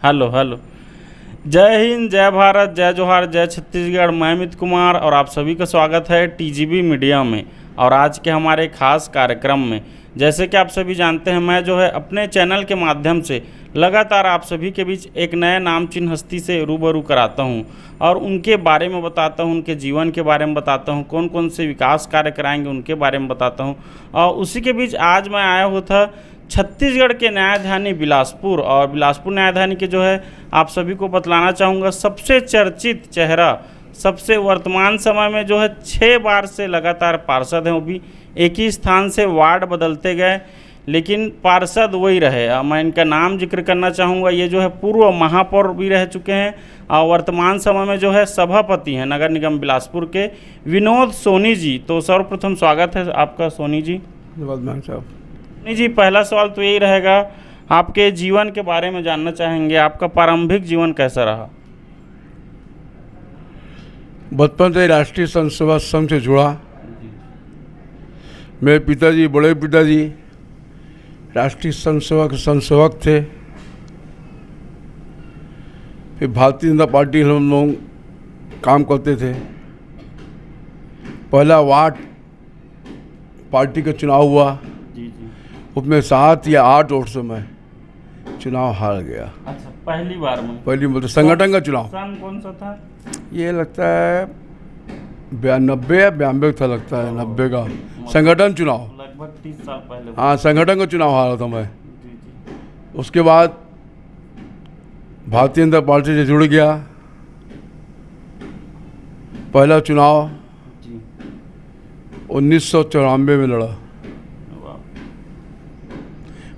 Hello hello. जय हिंद, जय भारत, जय जोहार, जय छत्तीसगढ़। मैं अमित कुमार और आप सभी का स्वागत है टीजीबी मीडिया में और आज के हमारे खास कार्यक्रम में। जैसे कि आप सभी जानते हैं, मैं जो है अपने चैनल के माध्यम से लगातार आप सभी के बीच एक नए नामचीन हस्ती से रूबरू कराता हूं और उनके बारे में बताता हूं, उनके जीवन के बारे में बताता हूं, कौन कौन से विकास कार्य कराएंगे उनके बारे में बताता हूं। और उसी के बीच आज मैं आया हुआ था छत्तीसगढ़ के न्यायधानी बिलासपुर, और बिलासपुर न्यायधानी के जो है आप सभी को बतलाना चाहूँगा सबसे चर्चित चेहरा, सबसे वर्तमान समय में जो है 6 बार से लगातार पार्षद हैं। वो भी एक ही स्थान से वार्ड बदलते गए लेकिन पार्षद वही रहे। मैं इनका नाम जिक्र करना चाहूँगा। ये जो है पूर्व महापौर भी रह चुके हैं और वर्तमान समय में जो है सभापति हैं नगर निगम बिलासपुर के, विनोद सोनी जी। तो सर्वप्रथम स्वागत है आपका सोनी जी। धन्यवाद साहब। सोनी जी, पहला सवाल तो यही रहेगा, आपके जीवन के बारे में जानना चाहेंगे। आपका प्रारंभिक जीवन कैसा रहा? बचपन से राष्ट्रीय संघ सेवा संघ से जुड़ा। मेरे पिताजी, बड़े पिताजी राष्ट्रीय संघ सेवा के संसेवक थे। फिर भारतीय जनता पार्टी हम लोग काम करते थे। पहला वार्ड पार्टी का चुनाव हुआ, उसमें 7 या 8 वोट से मैं चुनाव हार गया। अच्छा, पहली बार में? पहली मतलब संगठन का चुनाव। सन कौन सा था? ये लगता है 92 या 92 था, लगता है 90 का संगठन चुनाव, लगभग 30 साल पहले। हाँ, संगठन का चुनाव हारा था मैं। जी। उसके बाद भारतीय जनता पार्टी से जुड़ गया। पहला चुनाव जी 1994 में लड़ा। वाह।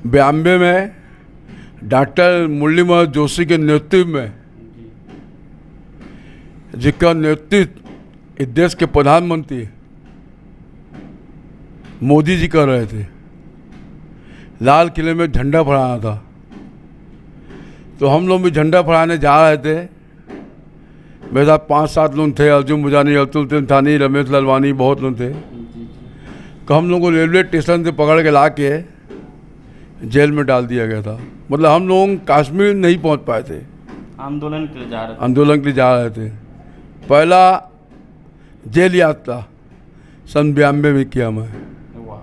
92 में डॉक्टर मुरली मनोहर जोशी के नेतृत्व में, जिसका नेतृत्व इस देश के प्रधानमंत्री मोदी जी कर रहे थे, लाल किले में झंडा फहराना था। तो हम लोग भी झंडा फहराने जा रहे थे। मेरे साथ 5-7 लोग थे, अर्जुन मुजानी, अतुल तिलठानी, रमेश लालवानी, बहुत लोग थे। तो हम लोग को रेलवे स्टेशन से पकड़ के ला के जेल में डाल दिया गया था। मतलब हम लोग कश्मीर नहीं पहुंच पाए थे, आंदोलन के लिए जा रहे थे। आंदोलन के लिए जा रहे थे। पहला जेल यात्रा सन 92 में किया मैं। वाह।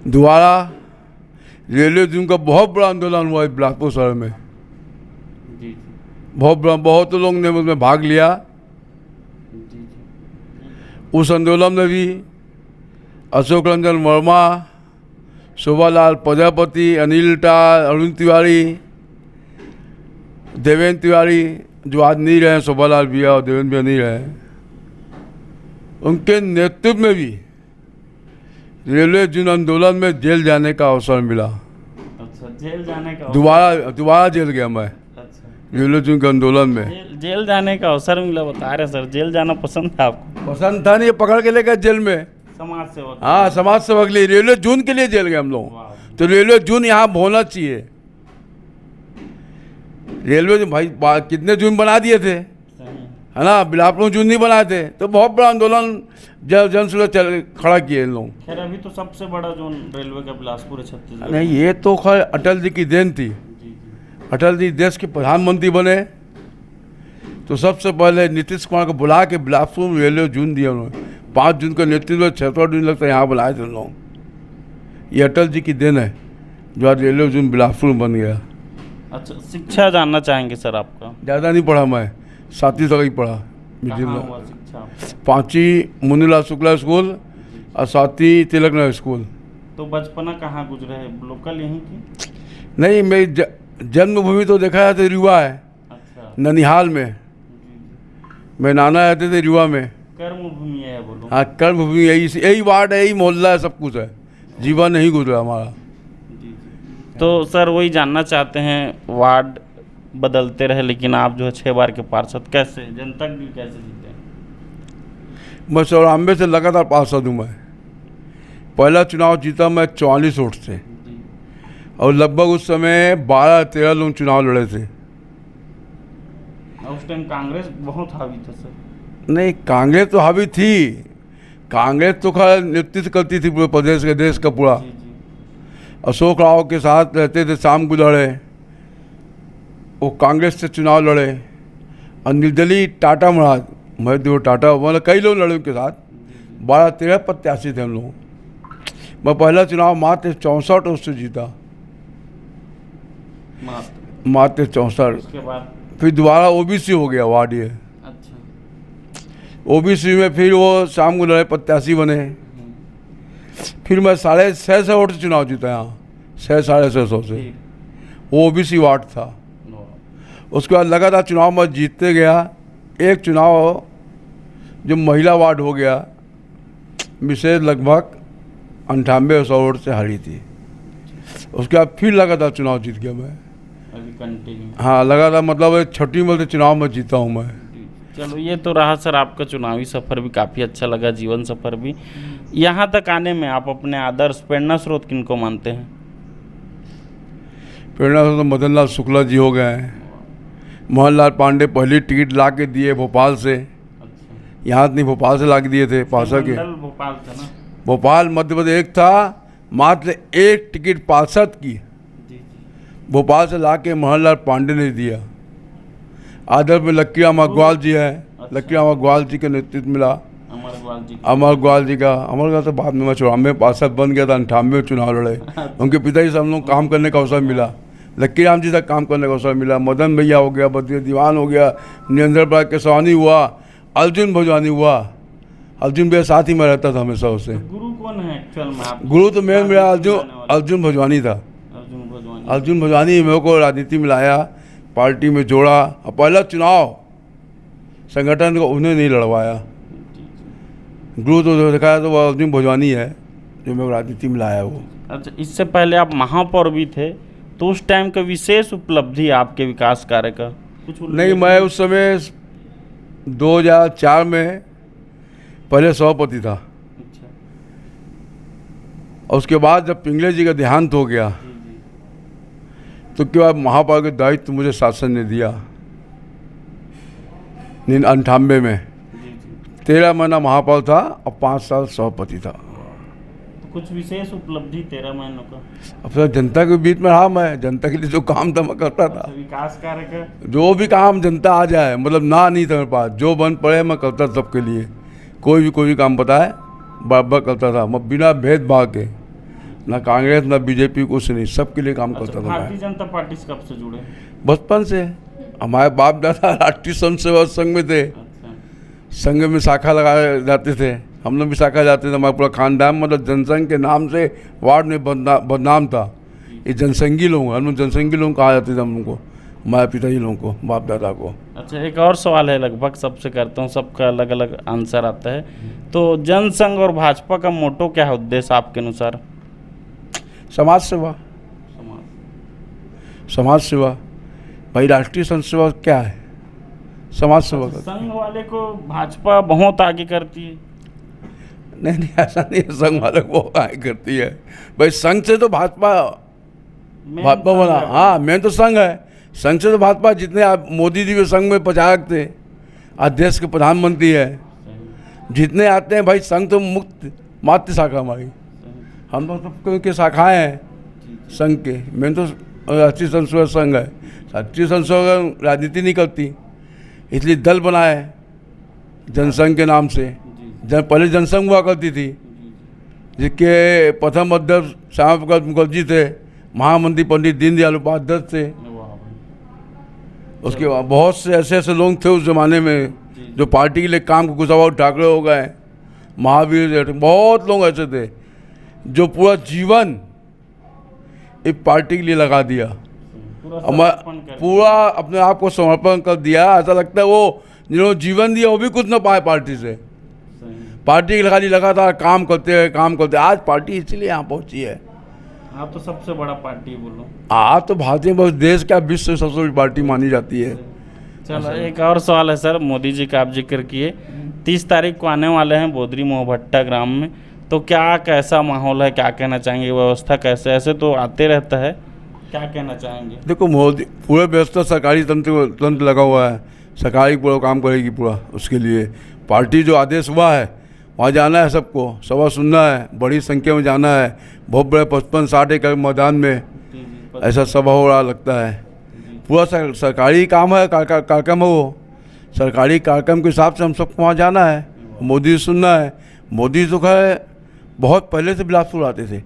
दोबारा रेलवे जोन का बहुत बड़ा आंदोलन हुआ बिलासपुर शहर में। जी। बहुत बड़ा, बहुत लोग ने उसमें भाग लिया। जी। उस आंदोलन में भी अशोक रंजन वर्मा, शोभालाल प्रजापति, अनिल टार, अरुण तिवारी, देवेंद्र तिवारी जो आज नहीं रहे, शोभालाल भैया और देवेंद्र भैया नहीं रहे, उनके नेतृत्व में भी रेलवे जोन आंदोलन में जेल जाने का अवसर मिला। अच्छा, जेल जाने का दोबारा जेल गया मैं। अच्छा, रेलवे जोन के आंदोलन में जेल जाने का अवसर मिला, बता रहे सर। जेल जाना पसंद था आपको? पसंद था नहीं, पकड़ के ले गए जेल में। समाज सेवक? हाँ, समाज सेवक लिए रेलवे जोन के लिए जेल गए हम लोग। तो रेलवे जोन यहाँ होना चाहिए। रेलवे भाई कितने जून बना दिए थे, है ना, बिलासपुर जून नहीं बनाए थे। तो बहुत बड़ा आंदोलन जन सुरक्षा खड़ा किए इन लोग। खैर, अभी तो सबसे बड़ा जोन रेलवे का बिलासपुर है छत्तीसगढ़। नहीं, ये तो खैर अटल जी की देन थी। जी। अटल जी देश के प्रधानमंत्री बने तो सबसे पहले नीतीश कुमार को बुला के बिलासपुर में रेलवे जून दिया उन्होंने। 5 जून का नेतृत्व 6 जून लगता है यहाँ बुलाए थे लोग। ये अटल जी की देन है जो आज रेलवे जून बिलासपुर में बन गया। अच्छा, शिक्षा जानना चाहेंगे सर आपका? ज़्यादा नहीं पढ़ा मैं, 7वीं तक ही पढ़ा। कहाँ हुआ शिक्षा? 5वीं मुनीलाल शुक्ला स्कूल और 7वीं तिलक नगर स्कूल। तो बचपना कहाँ गुजरे है? लोकल यहीं की? नहीं, मेरी जन्मभूमि तो देखा जाए तो रीवा है। अच्छा। ननिहाल में मेरे नाना रहते थे, रीवा में। कर्मभूमि है बोलो? हाँ, कर्मभूमि यही वार्ड है, यही मोहल्ला है, सब कुछ है। जीवन नहीं गुजरा हमारा। तो सर वही जानना चाहते हैं, वार्ड बदलते रहे लेकिन आप जो है 6 बार के पार्षद, कैसे जनता भी कैसे जीते? मैं 94 से लगातार पार्षद हूँ मैं। पहला चुनाव जीता मैं 44 वोट से, और लगभग उस समय 12-13 लोग चुनाव लड़े थे। उस टाइम कांग्रेस बहुत हावी था सर। नहीं, कांग्रेस तो हावी थी। कांग्रेस तो खैर नेतृत्व करती थी पूरे प्रदेश के, देश का पूरा। जी। अशोक राव के साथ रहते थे, शाम गुजरे, वो कांग्रेस से चुनाव लड़े और निर्दलीय टाटा महाराज महेंद्र टाटा मतलब कई लोग लड़े उनके साथ 12-13 प्रत्याशी थे हम लोग। मैं पहला चुनाव मात्र 64 उससे जीता, मात्र 64। उसके बाद फिर दोबारा ओबीसी हो गया वार्ड ये। अच्छा। ओबीसी में फिर वो शाम को लड़े प्रत्याशी बने। फिर मैं 650 वोट से चुनाव जीता यहाँ, 650 से। वो ओबीसी वार्ड था। उसके बाद लगातार चुनाव मैं जीतते गया। एक चुनाव जो महिला वार्ड हो गया, विशेष लगभग 9800 वोट से हारी थी। उसके बाद फिर लगातार चुनाव जीत गया मैं। अभी कंटिन्यू। हाँ, लगातार मतलब छठी में चुनाव में जीता हूँ मैं। चलो, ये तो रहा सर आपका चुनावी सफ़र भी काफ़ी अच्छा लगा, जीवन सफ़र भी। यहाँ तक आने में आप अपने आदर्श प्रेरणा स्रोत किनको मानते हैं? प्रेरणा स्रोत मदन लाल शुक्ला जी हो गए हैं। मोहन लाल पांडे पहली टिकट ला के दिए भोपाल से। अच्छा। यहाँ नहीं, भोपाल से ला के दिए थे पार्षद के। मंडल भोपाल था ना? भोपाल मध्य प्रदेश एक था, मात्र एक टिकट पार्षद की जी जी। भोपाल से ला के मोहनलाल पांडे ने दिया। आदर में लक्की राम अग्रवाल जी है। अच्छा। लक्की राम अग्रवाल जी का नेतृत्व मिला। अमर अग्रवाल जी। अमर अग्रवाल जी का, अमर अग्रवाल तो बाद में मैं 94 में पार्षद बन गया था, 98 में चुनाव लड़े। उनके पिताजी से हम लोग काम करने का अवसर मिला। लक्की राम जी तक काम करने का अवसर मिला। मदन भैया हो गया, बद्री दीवान हो गया, निरंजन प्रसाद केसवानी हुआ, अर्जुन भोजवानी हुआ। अर्जुन भैया साथ ही में रहता था हमेशा उससे। गुरु कौन है एक्चुअल में आप? गुरु तो मेरा अर्जुन भोजवानी था। अर्जुन भोजवानी मेरे को राजनीति में लाया, पार्टी में जोड़ा। और पहला चुनाव संगठन को उन्हें नहीं लड़वाया। गुरु तो दिखाया तो वो अर्जुन भोजवानी है जो मेरे को राजनीति में लाया वो। अच्छा, इससे पहले आप महापौर भी थे, तो उस टाइम का विशेष उपलब्धि आपके विकास कार्य का कुछ? नहीं, मैं उस समय 2004 में पहले सभापति था। अच्छा। और उसके बाद जब पिंगले जी का देहांत हो गया तो उसके बाद महापौर के दायित्व मुझे शासन ने दिया 98 में। 13 महीना महापौर था और 5 साल सभापति था। तो कुछ विशेष उपलब्धि 13 महीनों का? अब सर जनता के बीच में रहा मैं, जनता के लिए जो काम था मैं करता था। विकास कार्य का जो भी काम जनता आ जाए, मतलब ना नहीं था मेरे पास, जो बन पड़े मैं करता सबके लिए। कोई भी काम बताए बराबर करता था मैं, बिना भेदभाव के। ना कांग्रेस ना बीजेपी, कुछ नहीं, सबके लिए काम करता था मैं। भारतीय जनता पार्टी से कब से जुड़े? बचपन से। हमारे बाप दादा राष्ट्रीय स्वयं सेवक संघ में थे। अच्छा। संघ में शाखा लगाए जाते थे, हम लोग भी शाखा जाते थे। हमारा पूरा खानदान मतलब जनसंघ के नाम से वार्ड में बदनाम था। ये जनसंघी लोग, हम लोग जनसंघी लोग कहा जाते थे हम लोग को, हमारे पिताजी लोगों को, बाप दादा को। अच्छा, एक और सवाल है, लगभग सबसे करता हूँ, सबका अलग अलग आंसर आता है। तो जनसंघ और भाजपा का मोटो क्या है, उद्देश्य आपके अनुसार? समाज सेवा। समाज सेवा भाई, राष्ट्रीय संघ सेवा क्या है? समाज सेवा का। संघ वाले को भाजपा बहुत आगे करती है। नहीं, ऐसा नहीं है, संघ वाले को आगे करती है भाई। संघ से तो भाजपा बना। हाँ, मेन तो संघ है। संघ से तो भाजपा, जितने आप मोदी जी के संघ में प्रचारक थे, आज देश के प्रधानमंत्री है, जितने आते हैं भाई, संघ तो मुक्त मातृ शाखा हमारी। हम तो सब के शाखाएँ हैं संघ के। मेन तो राष्ट्रीय संघ संघ है। राष्ट्रीय संघ राजनीति नहीं करती, इसलिए दल बनाए जनसंघ के नाम से। पहले जनसंघ हुआ करती थी, जिसके प्रथम अध्यक्ष श्यामा प्रसाद मुखर्जी थे, महामंत्री पंडित दीनदयाल उपाध्याय थे। उसके बाद बहुत से ऐसे ऐसे लोग थे उस ज़माने में जो पार्टी के लिए काम, कुशाभाऊ ठाकरे हो गए, महावीर, बहुत लोग ऐसे थे जो पूरा जीवन एक पार्टी के लिए लगा दिया। पूरा अपने आप को समर्पण कर दिया। ऐसा लगता है वो जिन्होंने जीवन दिया वो भी कुछ ना पाए पार्टी से। पार्टी के खाली लगातार काम करते। आज पार्टी इसलिए यहाँ पहुँची है। आप तो सबसे बड़ा पार्टी बोलो। आप तो भारतीय बस देश का विश्व सबसे बड़ी पार्टी मानी जाती है। चलो, एक और सवाल है सर, मोदी जी का आप जिक्र किए, 30 तारीख को आने वाले हैं बोदरी मोहभट्टा ग्राम में, तो क्या कैसा माहौल है, क्या कहना चाहेंगे? व्यवस्था कैसे? ऐसे तो आते रहता है, क्या कहना चाहेंगे? देखो, मोदी पूरे व्यवस्था सरकारी तंत्र लगा हुआ है, सरकारी पूरा काम करेगी पूरा। उसके लिए पार्टी जो आदेश हुआ है वहाँ जाना है, सबको सभा सुनना है, बड़ी संख्या में जाना है। बहुत बड़े 55-60 एकड़ मैदान में ऐसा सभा हो रहा लगता है। पूरा सरकारी काम है, कार्यक्रम है वो। सरकारी कार्यक्रम के हिसाब से हम सबको वहाँ जाना है, मोदी से सुनना है। मोदी तो खैर बहुत पहले से बिलासपुर आते थे,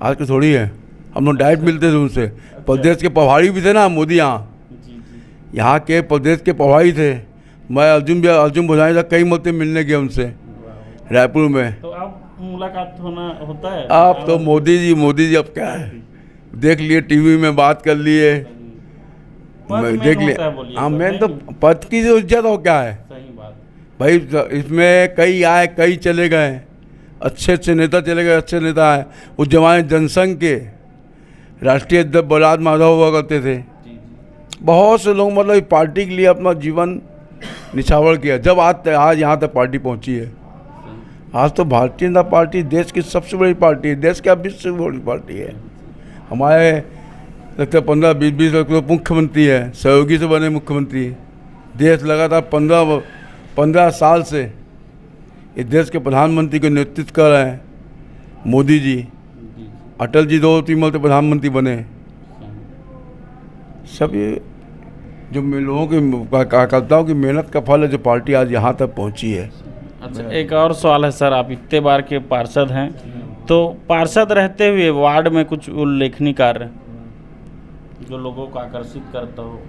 आज के थोड़ी है। हम लोग डायरेक्ट मिलते थे उनसे। प्रदेश के प्रभारी भी थे ना मोदी, यहाँ के प्रदेश के प्रभारी थे। मैं अर्जुन भुजानी तक कई मरते मिलने गया उनसे रायपुर में। तो अब मुलाकात होता है अब तो मोदी जी अब क्या है, देख लिए टीवी में, बात कर लिए, देख लिए। हाँ, मेन तो पद की जो इज्जत हो क्या है। सही बात भाई, इसमें कई आए कई चले गए, अच्छे नेता चले गए, अच्छे नेता आए। उस जमाने जनसंघ के राष्ट्रीय अध्यक्ष बलराज माधव हुआ करते थे। बहुत से लोग मतलब पार्टी के लिए अपना जीवन निछावर किया, जब आज यहाँ तक पार्टी पहुँची है। आज तो भारतीय जनता पार्टी देश की सबसे बड़ी पार्टी है, देश की 20 से बड़ी पार्टी है। हमारे लगता 15-20 लोग मुख्यमंत्री है, सहयोगी से बने मुख्यमंत्री। देश लगातार 15 साल से इस देश के प्रधानमंत्री का नेतृत्व कर रहे हैं मोदी जी। अटल जी 2-3 बार प्रधानमंत्री बने। सब ये जो लोगों के कार्यकर्ताओं की मेहनत का फल है, जो पार्टी आज यहाँ तक पहुँची है। अच्छा, एक और सवाल है सर, आप इतने बार के पार्षद हैं, तो पार्षद रहते हुए वार्ड में कुछ उल्लेखनीय कार्य जो लोगों को आकर्षित करता हो?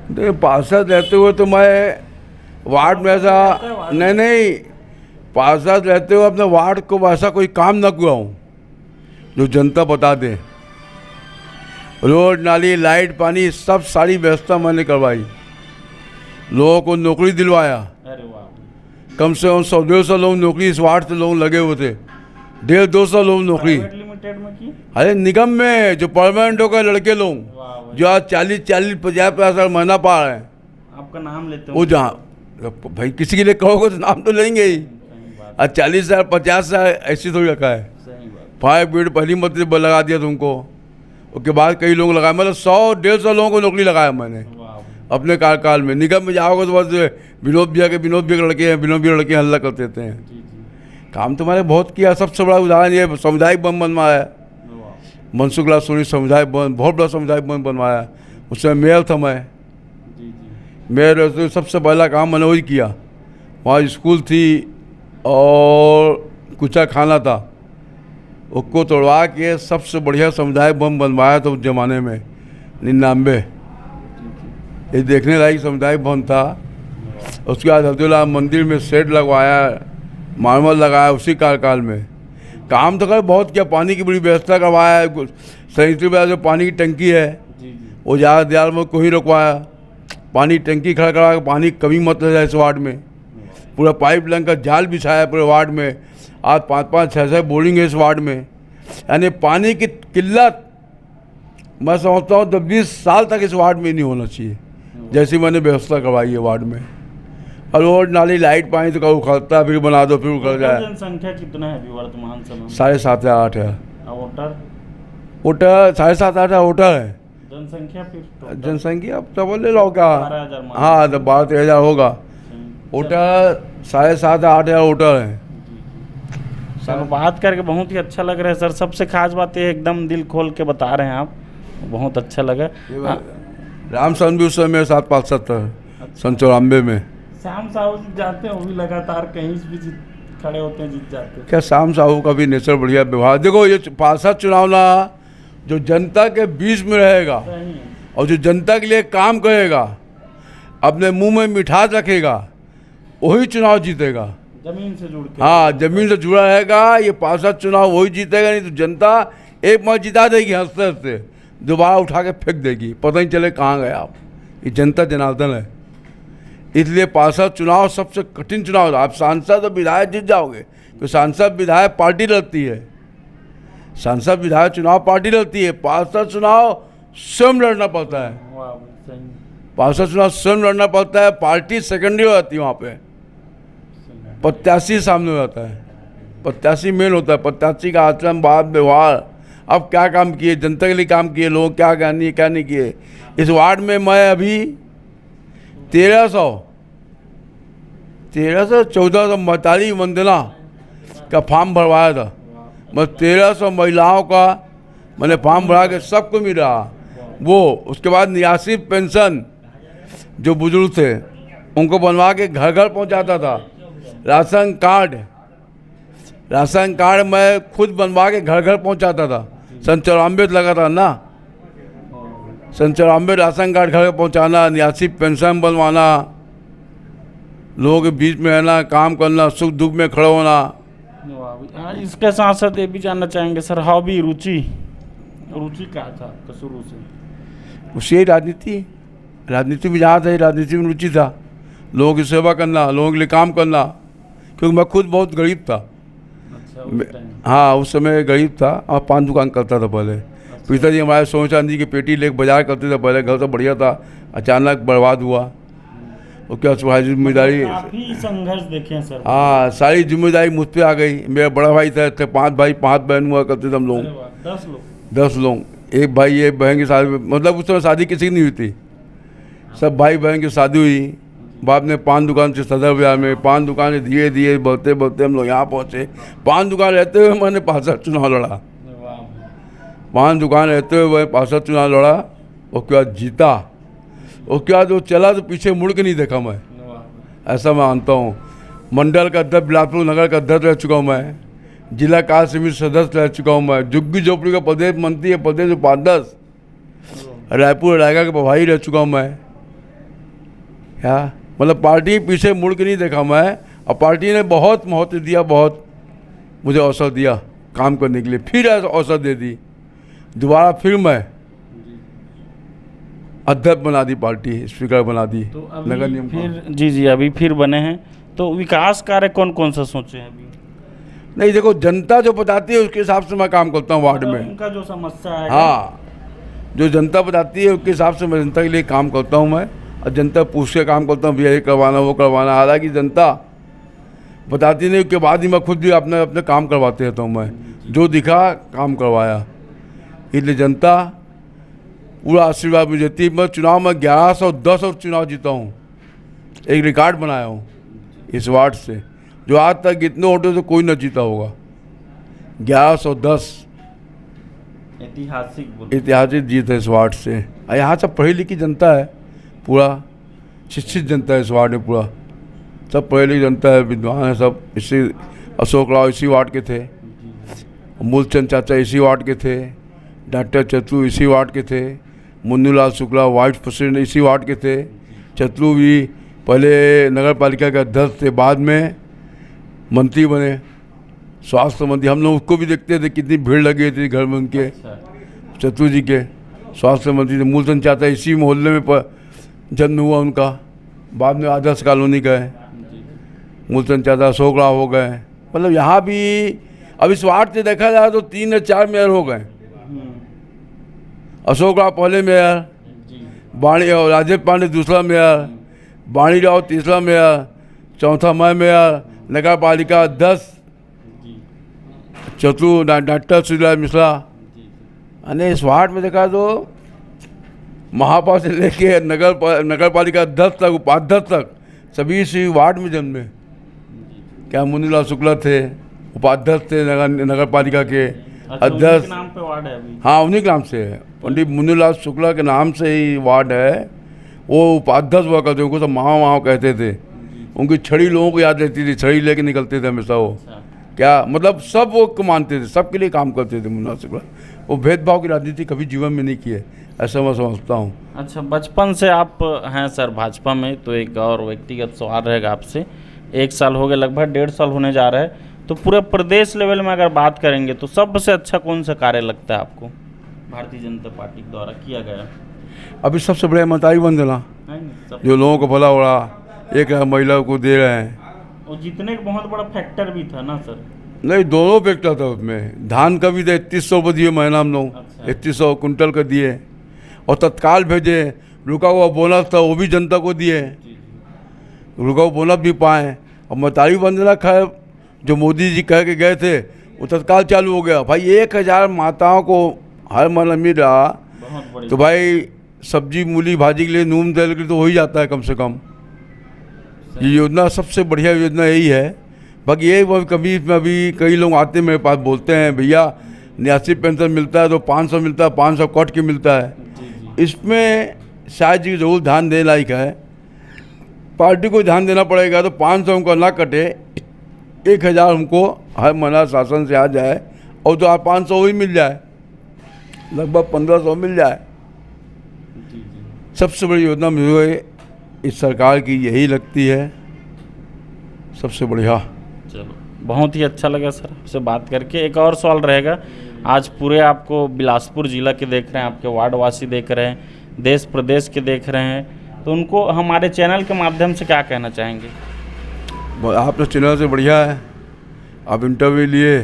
देखिए, पार्षद रहते हुए तो मैं वार्ड में ऐसा नहीं, पार्षद रहते हुए अपने वार्ड को वैसा कोई काम न किया हूँ जो जनता बता दे। रोड, नाली, लाइट, पानी, सब सारी व्यवस्था मैंने करवाई। लोगों को नौकरी दिलवाया। अरे वाह। कम से कम 100-150 लोग नौकरी इस वार्ड से लोग लगे हुए थे। 150-200 लोग नौकरी लिमिटेड में की? अरे निगम में जो परमानेंट हो गए लड़के लोग, जो आज 40-50 महीना पा रहे हैं। आपका नाम लेते वो जहाँ भाई किसी के लिए कहोगे तो नाम तो लेंगे ही। आज 40,000 50,000 ऐसी थोड़ी रखा है। फायर ब्रिगेड पहली मतलब लगा दिया तुमको, उसके बाद कई लोग लगाए। मतलब 100-150 लोगों को नौकरी लगाया मैंने अपने कार्यकाल में। निगम में जाओगे तो बस विनोद भैया के लड़के हैं, विनोद भैया लड़के हल्ला कर देते हैं। काम तो मैंने बहुत किया। सबसे बड़ा उदाहरण ये सामुदायिक भवन बनवाया, मनसुख लाल सोनी सामुदायिक भवन, बहुत बड़ा सामुदायिक भवन बनवाया। उसमें मेयर था मैं, मेयर तो सबसे पहला काम मैंने वही किया। वहाँ स्कूल थी और कुचा खाना था, उसको तोड़वा के सबसे बढ़िया सामुदायिक भवन बनवाया था उस ज़माने में 99। ये देखने लायक सामुदायिक भवन था। उसके बाद अब्दुल्ला मंदिर में शेड लगवाया, मार्बल लगाया उसी कार्यकाल में। काम तो कर बहुत किया। पानी की बड़ी व्यवस्था करवाया। सैनिटरी में जो पानी की टंकी है वो ज़्यादा दियार में को ही रखवाया। पानी टंकी खड़ा करा के पानी कभी मत ले जाए इस वार्ड में। पूरा पाइप लाइन का जाल बिछाया पूरे वार्ड में। आज 5-5, 6-6 बोरिंग है इस वार्ड में। यानी पानी की किल्लत मैं समझता हूँ 20 साल तक इस वार्ड में नहीं होना चाहिए, जैसी मैंने व्यवस्था करवाई है वार्ड में। और रोड, नाली, लाइट, पानी तो कभी उखड़ता है, फिर बना दो, फिर उखड़ जाए। जनसंख्या कितना है अभी वर्तमान समय में? 7.5 है। वोटर 7.5 वोटर है। जनसंख्या फिर जनसंख्या अब तो बोले लो क्या, 12,000। हाँ तो 12-13,000 होगा। वोटर 7.5-8,000 वोटर है। सर बात करके बहुत ही अच्छा लग रहा है सर। सबसे खास बात ये एकदम दिल खोल के बता रहे हैं आप, बहुत अच्छा लगा। राम सन भी उस समय मेरे साथ पार्षद था, सन 94 में। श्याम साहू जी जाते हैं, वो भी लगातार कहीं भी खड़े होते हैं, जीत जाते हैं। क्या श्याम साहू का भी नेचर बढ़िया व्यवहार। देखो ये पार्षद चुनाव ना जो जनता के बीच में रहेगा और जो जनता के लिए काम करेगा, अपने मुंह में मिठास रखेगा, वही चुनाव जीतेगा। जमीन से जुड़ के। हाँ, जमीन से जुड़ा रहेगा। ये पार्षद चुनाव वही जीतेगा, नहीं तो जनता एक मत जिता देगी, हंसते हंसते दोबारा उठा के फेंक देगी, पता नहीं चले कहाँ गए आप। ये जनता जनार्दन है, इसलिए पार्षद चुनाव सबसे कठिन चुनाव है। आप सांसद और विधायक जीत जाओगे, तो सांसद विधायक पार्टी लड़ती है, सांसद विधायक चुनाव पार्टी लड़ती है। पार्षद चुनाव स्वयं लड़ना पड़ता है। पार्षद चुनाव स्वयं लड़ना पड़ता है। पार्टी सेकेंडरी हो जाती है वहाँ पे, प्रत्याशी सामने हो जाता है। प्रत्याशी मेन होता है। प्रत्याशी का आचरण, बात, व्यवहार, अब क्या काम किए, जनता के लिए काम किए, लोग क्या नहीं क्या नहीं किए। इस वार्ड में मैं अभी 1442 वंदना का फॉर्म भरवाया था। मैं 1300 महिलाओं का मैंने फॉर्म भरा के सबको मिला। वो उसके बाद 89 पेंशन जो बुजुर्ग थे उनको बनवा के घर घर पहुंचाता था। राशन कार्ड मैं खुद बनवा के घर घर पहुंचाता था। सन 94 लगा था ना, सन 94 राशन कार्ड घर पहुंचाना, 89 पेंशन बनवाना, लोगों के बीच में रहना, काम करना, सुख दुख में खड़ा होना। इसके साथ साथ ये भी जानना चाहेंगे सर, हॉबी रुचि क्या था आपका शुरू से? उसी राजनीति में जहाँ था, राजनीति में रुचि था, लोगों की सेवा करना, लोगों के लिए काम करना, क्योंकि मैं खुद बहुत गरीब था। अच्छा, हाँ, उस समय गरीब था और पान दुकान करता था पहले। पिताजी हमारे सोने चांदी की पेटी लेकर बाजार करते थे पहले, घर तो बढ़िया था, अचानक बर्बाद हुआ। और क्या सारी जिम्मेदारी, काफी संघर्ष देखे हैं सर। हाँ, सारी जिम्मेदारी मुझ पे आ गई। मेरा बड़ा भाई थे 5 भाई 5 बहन हुआ करते थे हम लोग, 10 लोग, एक भाई एक बहन की शादी, मतलब उस समय शादी किसी की नहीं हुई थी, सब भाई बहन की शादी हुई। बाप ने पान दुकान से सदर बाजार में पान दुकान से धीरे धीरे बढ़ते बढ़ते हम लोग यहाँ पहुँचे। पान दुकान रहते हुए मैंने 65 चुनाव लड़ा, पान दुकान रहते हुए मैं 65 चुनाव लड़ा। और क्या जीता, और क्या जो चला तो पीछे मुड़ के नहीं देखा मैं, ऐसा मैं मानता हूँ। मंडल का अध्यक्ष, बिलासपुर नगर का अध्यक्ष रह चुका हूँ मैं, जिला कार्य समिति सदस्य रह चुका हूँ मैं, झुग्गी झोपड़ी का प्रदेश मंत्री है, प्रदेश उपाध्यक्ष, रायपुर रायगढ़ का प्रभारी रह चुका हूँ मैं। क्या मतलब पार्टी पीछे मुड़ के नहीं देखा मैं, और पार्टी ने बहुत महत्व दिया, बहुत मुझे अवसर दिया काम करने के लिए, फिर अवसर दे दी, दोबारा फिर मैं अध्यक्ष बना दी, पार्टी स्पीकर बना दी। तो अभी नगर निगम फिर जी अभी फिर बने हैं, तो विकास कार्य कौन कौन सा सोचे हैं अभी? नहीं, देखो जनता जो बताती है उसके हिसाब से मैं काम करता हूँ वार्ड में। उनका जो समस्या है, हाँ, जो जनता बताती है उसके हिसाब से मैं जनता के लिए काम करता हूँ मैं, और जनता पूछ के काम करता हूँ, भैया ये करवाना वो करवाना। हालांकि जनता बताती नहीं, उसके बाद ही मैं खुद भी अपने अपने काम करवाते रहता हूँ मैं, जो दिखा काम करवाया। इसलिए जनता पूरा आशीर्वाद मुझे देती है। मैं चुनाव में 1110 और चुनाव जीता हूँ, एक रिकॉर्ड बनाया हूँ इस वार्ड से, जो आज तक इतने वोटों से कोई न जीता होगा। 1110 ऐतिहासिक जीत है इस वार्ड से। यहाँ सब पढ़ी लिखी जनता है, पूरा शिक्षित जनता है इस वार्ड में, पूरा सब पढ़ी लिखी जनता है, विद्वान है सब। इसी अशोक राव इसी वार्ड के थे, मूलचंद चाचा इसी वार्ड के थे, डॉक्टर चतुर इसी वार्ड के थे, मुन्नूलाल शुक्ला वाइस प्रेसिडेंट इसी वार्ड के थे। चतुर भी पहले नगर पालिका के अध्यक्ष थे, बाद में मंत्री बने, स्वास्थ्य मंत्री। हम लोग उसको भी देखते थे, कितनी भीड़ लगी थी घर में उनके। चतुर जी के स्वास्थ्य मंत्री थे। मूलचंद चाचा इसी मोहल्ले में जन्म हुआ उनका, बाद में आदर्श कॉलोनी गए, मूलचंद चाचा अशोक राव हो गए। मतलब यहाँ भी अब इस वार्ड से देखा जाए तो 3 या 4 मेयर हो गए। अशोक राव पहले मेयर, बाणी और राजेश पांडे दूसरा मेयर, बाणी राव तीसरा मेयर, चौथा मैं मेयर, नगर पालिका अध्यक्ष चतुर, डॉक्टर श्रीलाल मिश्रा। यानी इस वार्ड में देखा तो महापौर से लेके नगर पालिका अध्यक्ष तक, उपाध्यक्ष तक सभी इसी वार्ड में जन्मे। क्या मुन्नीलाल शुक्ला थे, उपाध्यक्ष थे नगर पालिका के, अध्यक्ष नाम पे वार्ड है अभी? हाँ, उन्हीं के नाम से है, पंडित मुन्नीलाल शुक्ला के नाम से ही वार्ड है। वो उपाध्यक्ष हुआ करते, उनको सब माँ कहते थे। उनकी छड़ी लोगों को याद रहती थी, छड़ी लेके निकलते थे हमेशा वो। क्या मतलब सब वो को मानते थे, सबके लिए काम करते थे मुन्नीलाल शुक्ला। वो भेदभाव की राजनीति कभी जीवन में नहीं की है, ऐसा मैं समझता हूँ। अच्छा, बचपन से आप हैं सर भाजपा में, तो एक और व्यक्तिगत सवाल रहेगा आपसे। 1 साल हो गए, लगभग 1.5 साल होने जा रहा है, तो पूरे प्रदेश लेवल में अगर बात करेंगे तो सबसे अच्छा कौन सा कार्य लगता है आपको भारतीय जनता पार्टी द्वारा किया गया? अभी सबसे बड़ा महतारी वंदना, जो लोगों को भला हो रहा, 1 महिला को दे रहे हैं। और जितने का बहुत बड़ा फैक्टर भी था ना सर? नहीं, दोनों फैक्टर था उसमें। धान का भी था, 3100 को दिए महीना हम लोग। अच्छा। 3100 कुंटल का दिए, और तत्काल भेजे। रुका हुआ बोनस था वो भी जनता को दिए, रुका हुआ बोनस भी पाए। और महतारी वंदना खैर जो मोदी जी कह के गए थे वो तत्काल चालू हो गया। भाई 1000 माताओं को हर महीना मिल रहा, तो भाई सब्जी मूली भाजी के लिए, नून तेल के लिए तो हो ही जाता है कम से कम। ये योजना सबसे बढ़िया योजना यही है। बाकी ये कभी इसमें अभी कई लोग आते मेरे पास बोलते हैं, भैया 89 पेंशन मिलता है तो 500 मिलता है, 500 कट के मिलता है। इसमें शायद जी जरूर ध्यान देने लायक है। पार्टी को ध्यान देना पड़ेगा तो 500 हमको ना कटे, 1000 हमको हर महीना शासन से आ जाए और तो आप 500 ही मिल जाए, लगभग 1500 मिल जाए। सबसे बड़ी योजना मुझे इस सरकार की यही लगती है, सबसे बढ़िया। चलो, बहुत ही अच्छा लगा सर आपसे बात करके। एक और सवाल रहेगा, आज पूरे आपको बिलासपुर जिला के देख रहे हैं, आपके वार्डवासी देख रहे हैं, देश प्रदेश के देख रहे हैं, तो उनको हमारे चैनल के माध्यम से क्या कहना चाहेंगे? आप तो चैनल से बढ़िया है, आप इंटरव्यू लिए,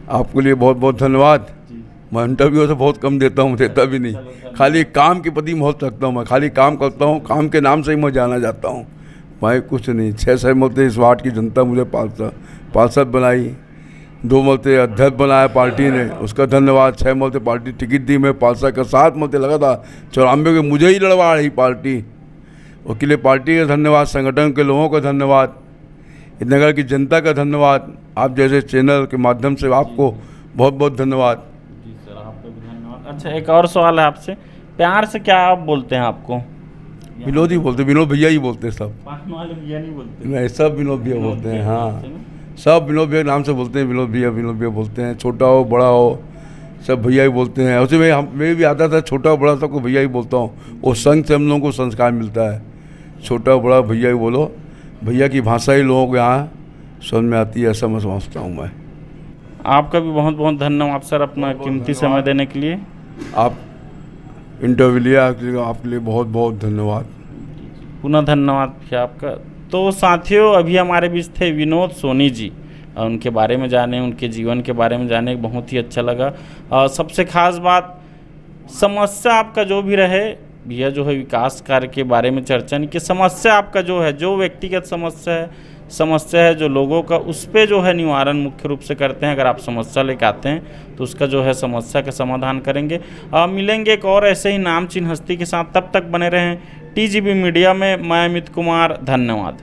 आपके लिए बहुत बहुत धन्यवाद। मैं इंटरव्यू तो बहुत कम देता हूँ, देता भी नहीं, खाली काम के प्रति बहुत रखता हूँ। मैं खाली काम करता हूँ, काम के नाम से ही मैं जाना जाता हूँ, मैं कुछ नहीं। 6 सहमति इस वार्ड की जनता मुझे पार्षद बनाई, 2 मरते अध्यक्ष बनाया पार्टी ने, उसका धन्यवाद। 6 मरते पार्टी टिकट दी, मैं पार्षद का 7 मरते लगा था 94 के, मुझे ही लड़वा रही पार्टी। उसके लिए पार्टी का धन्यवाद, संगठन के लोगों का धन्यवाद, नगर की जनता का धन्यवाद। आप जैसे चैनल के माध्यम से आपको बहुत बहुत धन्यवाद। जी सर, आपको भी धन्यवाद। अच्छा, एक और सवाल है आपसे, प्यार से क्या आप बोलते हैं आपको? विनोद ही बोलते, विनोद भैया ही बोलते, सब पान वाले भैया नहीं बोलते? नहीं, सब विनोद भैया बोलते हैं। हाँ, सब विनोद भैया नाम से बोलते हैं, विनोद भैया बोलते हैं। छोटा हो बड़ा हो सब भैया ही बोलते हैं। उसी में मैं भी आता था, छोटा हो बड़ा सबको भैया ही बोलता हूँ। वो संघ से हम लोगों को संस्कार मिलता है, छोटा बड़ा भैया ही बोलो, भैया की भाषा ही लोगों को यहाँ समझ में आती है, ऐसा मैं समझता हूँ मैं। आपका भी बहुत बहुत धन्यवाद सर, अपना कीमती समय देने के लिए। आप इंटरव्यू लिया, आपके लिए बहुत बहुत धन्यवाद। पुनः धन्यवाद भी आपका। तो साथियों, अभी हमारे बीच थे विनोद सोनी जी, उनके बारे में जाने, उनके जीवन के बारे में जाने, बहुत ही अच्छा लगा। सबसे खास बात, समस्या आपका जो भी रहे, भैया जो है विकास कार्य के बारे में चर्चा नहीं कि समस्या आपका जो है, जो व्यक्तिगत समस्या है जो लोगों का, उस पे जो है निवारण मुख्य रूप से करते हैं। अगर आप समस्या लेकर आते हैं तो उसका जो है समस्या का समाधान करेंगे। मिलेंगे एक और ऐसे ही नामचीन हस्ती के साथ, तब तक बने रहें TGB मीडिया में। मैं अमित कुमार, धन्यवाद।